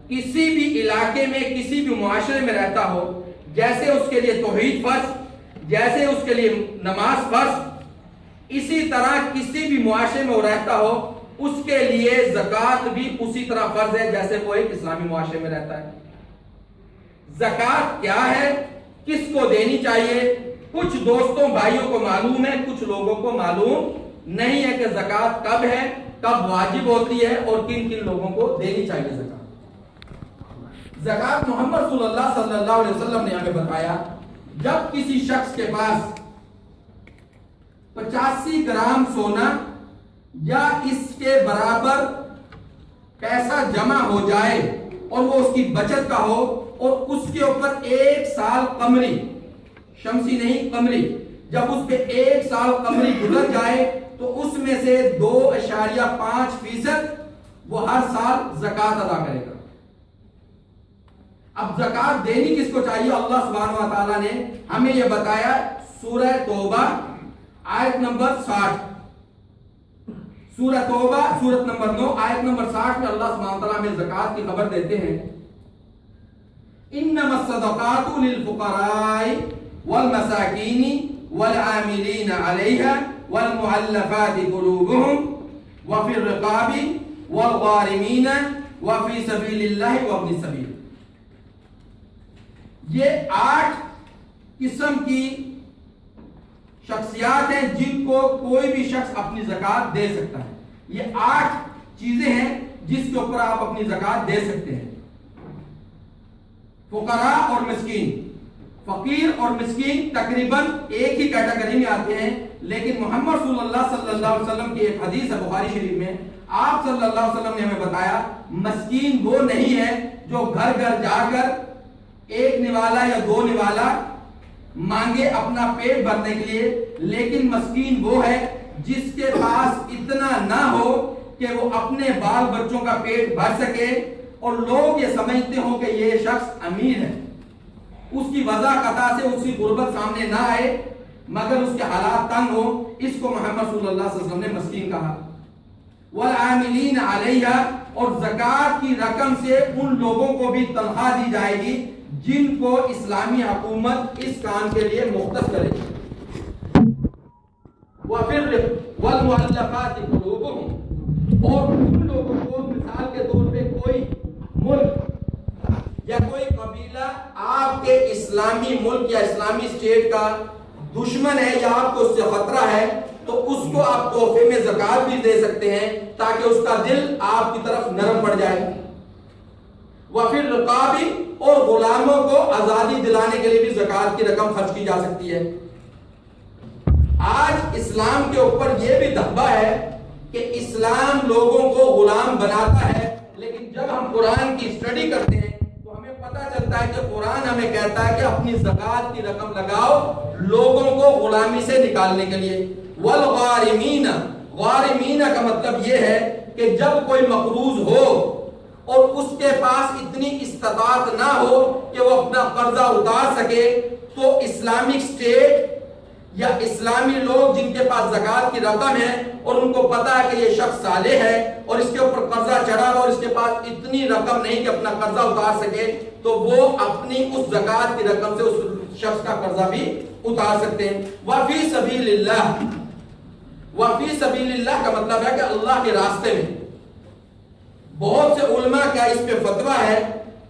کسی بھی علاقے میں کسی بھی معاشرے میں رہتا ہو، جیسے اس کے لیے توحید فرض، جیسے اس کے لیے نماز فرض، اسی طرح کسی بھی معاشرے میں وہ رہتا ہو اس کے لیے زکوٰۃ بھی اسی طرح فرض ہے جیسے وہ ایک اسلامی معاشرے میں رہتا ہے۔ زکوٰۃ کیا ہے، کس کو دینی چاہیے، کچھ دوستوں بھائیوں کو معلوم ہے، کچھ لوگوں کو معلوم نہیں ہے کہ زکوٰۃ کب ہے، کب واجب ہوتی ہے اور کن کن لوگوں کو دینی چاہیے زکوٰۃ۔ زکوٰۃ محمد صلی اللہ علیہ وسلم نے ہمیں بتایا، جب کسی شخص کے پاس 85 گرام سونا یا اس کے برابر پیسہ جمع ہو جائے اور وہ اس کی بچت کا ہو اور اس کے اوپر 1 سال قمری، شمسی نہیں قمری، جب اس پہ 1 سال قمری گزر جائے تو اس میں سے 2.5% وہ ہر سال زکوٰۃ ادا کرے گا۔ اب زکوٰۃ دینی کس کو چاہیے؟ اللہ سبحانہ و تعالیٰ نے ہمیں یہ بتایا سورہ توبہ آیت نمبر 60، سورہ توبہ سورت نمبر 9 آیت نمبر 60 میں اللہ سبحانہ و تعالیٰ ہمیں زکوٰۃ کی خبر دیتے ہیں، انما الصدقات للفقراء والمساکین والعاملین علیہا والمؤلفات قلوبهم وفی الرقاب والغارمین وفی سبیل اللہ وابن السبیل۔ یہ 8 قسم کی شخصیات ہیں جن کو کوئی بھی شخص اپنی زکوٰۃ دے سکتا ہے۔ یہ 8 چیزیں ہیں جس کے اوپر آپ اپنی زکوٰۃ دے سکتے ہیں۔ فقراء اور مسکین، فقیر اور مسکین تقریباً ایک ہی کیٹیگری میں آتے ہیں، لیکن محمد صلی اللہ علیہ وسلم کی ایک حدیث ہے بخاری شریف میں، آپ صلی اللہ علیہ وسلم نے ہمیں بتایا مسکین وہ نہیں ہے جو گھر گھر جا کر 1 نوالا یا 2 نوالا مانگے اپنا پیٹ بھرنے کے لیے، لیکن مسکین وہ ہے جس کے پاس اتنا نہ ہو کہ وہ اپنے بال بچوں کا پیٹ بھر سکے اور لوگ یہ سمجھتے ہوں کہ یہ شخص امیر ہے، اس کی وضع قطع سے اس کی غربت سامنے نہ آئے مگر اس کے حالات تنگ ہو، اس کو محمد صلی اللہ علیہ وسلم نے مسکین کہا۔ والعاملین علیہا، اور زکوٰۃ کی رقم سے ان لوگوں کو بھی تنخواہ دی جائے گی جن کو اسلامی حکومت اس کام کے لیے مختص کرے گی۔ والمؤلفات قلوبهم، اور ان لوگوں کو مثال کے طور پہ کوئی ملک یا کوئی قبیلہ آپ کے اسلامی ملک یا اسلامی اسٹیٹ کا دشمن ہے یا آپ کو اس سے خطرہ ہے تو اس کو آپ تحفے میں زکوٰۃ بھی دے سکتے ہیں تاکہ اس کا دل آپ کی طرف نرم پڑ جائے۔ وفی الرقاب، اور غلاموں کو آزادی دلانے کے لیے بھی زکوٰۃ کی رقم خرچ کی جا سکتی ہے۔ آج اسلام کے اوپر یہ بھی دھبا ہے کہ اسلام لوگوں کو غلام بناتا ہے، لیکن جب ہم قرآن کی اسٹڈی کرتے ہیں تو ہمیں پتہ چلتا ہے کہ قرآن ہمیں کہتا ہے کہ اپنی زکوٰۃ کی رقم لگاؤ لوگوں کو غلامی سے نکالنے کے لیے۔ والغارمین، غارمین کا مطلب یہ ہے کہ جب کوئی مقروض ہو اور اس کے پاس اتنی استطاعت نہ ہو کہ وہ اپنا قرضہ اتار سکے تو اسلامک اسٹیٹ یا اسلامی لوگ جن کے پاس زکوٰۃ کی رقم ہے اور ان کو پتا ہے کہ یہ شخص صالح ہے اور اس کے اوپر قرضہ چڑھا ہوا اور اس کے پاس اتنی رقم نہیں کہ اپنا قرضہ اتار سکے، تو وہ اپنی اس زکوٰۃ کی رقم سے اس شخص کا قرضہ بھی اتار سکتے ہیں۔ وفی سبیل اللہ، وفی سبیل اللہ کا مطلب ہے کہ اللہ کے راستے میں۔ بہت سے علماء کا اس پہ فتویٰ ہے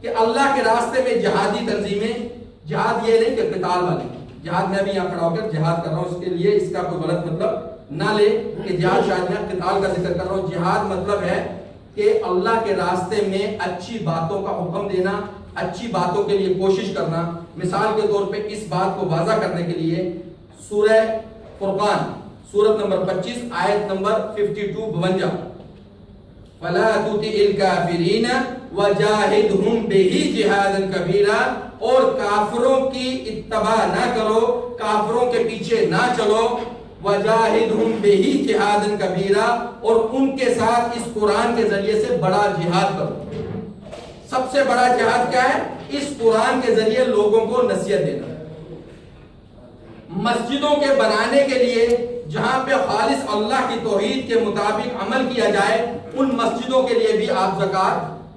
کہ اللہ کے راستے میں جہادی تنظیمیں، جہاد یہ نہیں کہ قتال والی جہاد، میں بھی یہاں کھڑا ہو کر جہاد کر رہا ہوں، اس کے لیے اس کا کوئی غلط مطلب نہ لے کہ جہاد شاید میں قتال کا ذکر کر رہا ہوں۔ جہاد مطلب ہے کہ اللہ کے راستے میں اچھی باتوں کا حکم دینا، اچھی باتوں کے لیے کوشش کرنا۔ مثال کے طور پہ اس بات کو واضح کرنے کے لیے سورہ فرقان سورت نمبر 25 آیت نمبر 52 فَلَا تُطِعِ الْكَافِرِينَ وَجَاهِدْهُمْ بِهِ جِهَادًا كَبِيرًا، اور کافروں کی اتباع نہ کرو، کافروں کے پیچھے نہ چلو۔ وَجَاهِدْهُمْ بِهِ جِهَادًا كَبِيرًا، اور ان کے ساتھ اس قرآن کے ذریعے سے بڑا جہاد کرو۔ سب سے بڑا جہاد کیا ہے؟ اس قرآن کے ذریعے لوگوں کو نصیحت دینا۔ مسجدوں کے بنانے کے لیے جہاں پہ خالص اللہ کی توحید کے مطابق عمل کیا جائے، ان مسجدوں کے لیے بھی آپ زکوٰۃ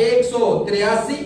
183,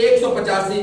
185,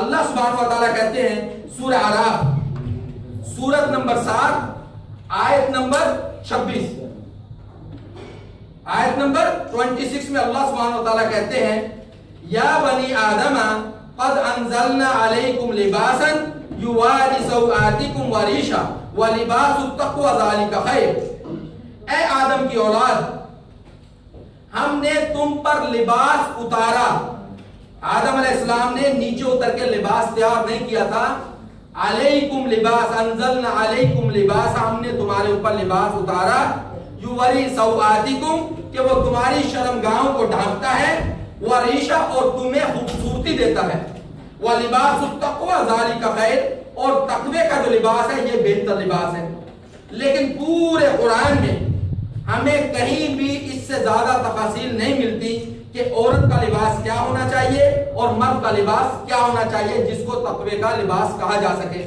اللہ سبحانہ و تعالیٰ کہتے ہیں سورہ اعراف سورت نمبر 7 آیت نمبر 26 آیت نمبر 26 میں اللہ سبحانہ و تعالیٰ کہتے ہیں یا بنی آدم قد انزلنا علیکم لباسا یواری سوآتکم وریشا ولباس التقوی ذالک خیر. اے آدم کی اولاد، ہم نے تم پر لباس اتارا. آدم علیہ السلام نے نیچے اتر کے لباس تیار نہیں کیا تھا. علیکم لباس، انزلنا علیکم لباس، ہم نے تمہارے اوپر لباس اتارا. یوری سوآتکم، کہ وہ تمہاری شرمگاہوں کو ڈھانپتا ہے. وریشا، اور تمہیں خوبصورتی دیتا ہے. ولباس التقوی ذالک خیر، اور تقوی کا جو لباس ہے یہ بہتر لباس ہے. لیکن پورے قرآن میں ہمیں کہیں بھی اس سے زیادہ تفاصیل نہیں ملتی کہ عورت کا لباس کیا ہونا چاہیے اور مرد کا لباس کیا ہونا چاہیے جس کو تقوی کا لباس کہا جا سکے.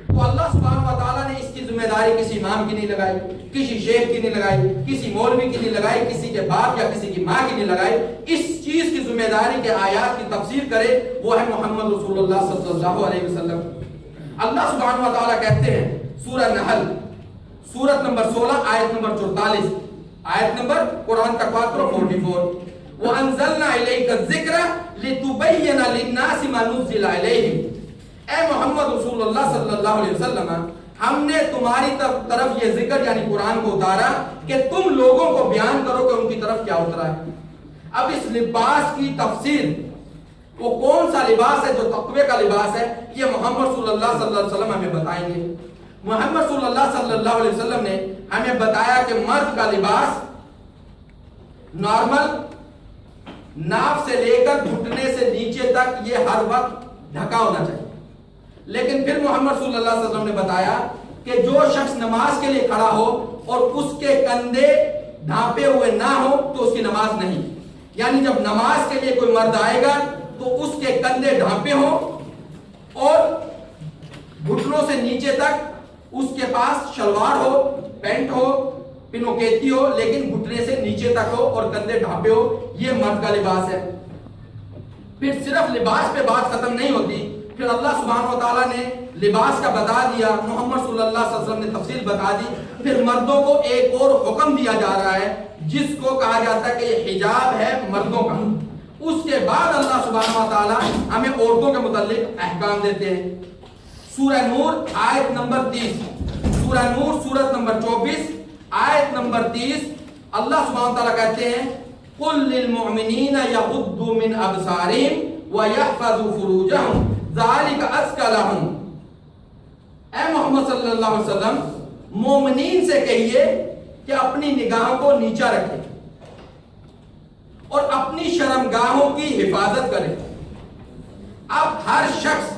تو اللہ سبحانہ و تعالیٰ نے اس کی ذمہ داری کسی امام کی نہیں لگائی، کسی شیخ کی نہیں لگائی، کسی مولوی کی نہیں لگائی، کسی کے باپ یا کسی کی ماں کی نہیں لگائی. اس چیز کی ذمہ داری کے آیات کی تفسیر کرے وہ ہے محمد رسول اللہ صلی اللہ علیہ وسلم. اللہ سبحانہ و تعالیٰ کہتے ہیں سورہ نحل سورت نمبر 16 آیت نمبر 44 آیت نمبر قرآن تقویٰ 44 وَأَنزَلْنَا إِلَيْكَ الذِّكْرَ لِتُبَيِّنَ لِلنَّاسِ مَا نُزِّلَ إِلَيْهِمْ. اے محمد رسول اللہ صلی اللہ علیہ وسلم، ہم نے تمہاری طرف یہ ذکر یعنی قرآن کو اتارا کہ تم لوگوں کو بیان کرو کہ ان کی طرف کیا اترا ہے. اب اس لباس کی تفسیر، وہ کون سا لباس ہے جو تقوی کا لباس ہے، یہ محمد صلی اللہ صلی اللہ علیہ وسلم ہمیں بتائیں گے. محمد صلی اللہ صلی اللہ علیہ وسلم نے ہمیں بتایا کہ مرد کا لباس نارمل ناف سے لے کر گھٹنے سے نیچے تک یہ ہر وقت ڈھکا ہونا چاہیے. لیکن پھر محمد صلی اللہ علیہ وسلم نے بتایا کہ جو شخص نماز کے لیے کھڑا ہو اور اس کے کندھے ڈھانپے ہوئے نہ ہو تو اس کی نماز نہیں. یعنی جب نماز کے لیے کوئی مرد آئے گا تو اس کے کندھے ڈھانپے ہوں اور گھٹنوں سے نیچے تک اس کے پاس شلوار ہو، پینٹ ہو، پنوکیتی ہو، لیکن گھٹنے سے نیچے تک ہو اور کندھے ڈھانپے ہو. یہ مرد کا لباس ہے. پھر صرف لباس پہ بات ختم نہیں ہوتی، پھر اللہ سبحانہ و تعالیٰ نے لباس کا بتا دیا، محمد صلی اللہ علیہ وسلم نے تفصیل بتا دی. پھر مردوں کو ایک اور حکم دیا جا رہا ہے جس کو کہا جاتا ہے کہ یہ حجاب ہے مردوں کا. اس کے بعد اللہ سبحانہ و تعالیٰ ہمیں عورتوں کے متعلق احکام دیتے ہیں. سورہ نور آیت نمبر 30 سورہ نور سورت نمبر 24 آیت نمبر 30 اللہ سبحانہ و تعالیٰ کہتے ہیں قُلْ لِلْمُؤْمِنِينَ يَغُضُّوا مِنْ أَبْصَارِهِمْ وَيَحْفَظُوا فُرُوجَهُمْ ذَلِكَ أَزْكَىٰ لَهُمْ. اے محمد صلی اللہ علیہ وسلم، مومنین سے کہیے کہ اپنی نگاہوں کو نیچا رکھیں اور اپنی شرمگاہوں کی حفاظت کریں. اب ہر شخص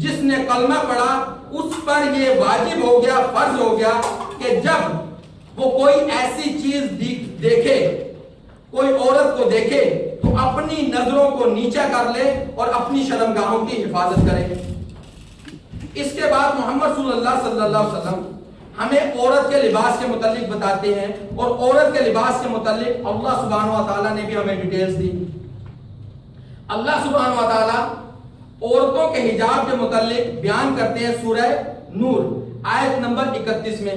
جس نے کلمہ پڑھا اس پر یہ واجب ہو گیا، فرض ہو گیا کہ جب وہ کوئی ایسی چیز دیکھے، کوئی عورت کو دیکھے تو اپنی نظروں کو نیچا کر لے اور اپنی شرمگاہوں کی حفاظت کرے. اس کے بعد محمد صلی اللہ علیہ وسلم ہمیں عورت کے لباس کے متعلق بتاتے ہیں اور عورت کے لباس کے متعلق اللہ سبحانہ و تعالیٰ نے بھی ہمیں ڈیٹیلز دی. اللہ سبحانہ و تعالیٰ عورتوں کے حجاب کے متعلق بیان کرتے ہیں سورہ نور آیت نمبر 31 میں.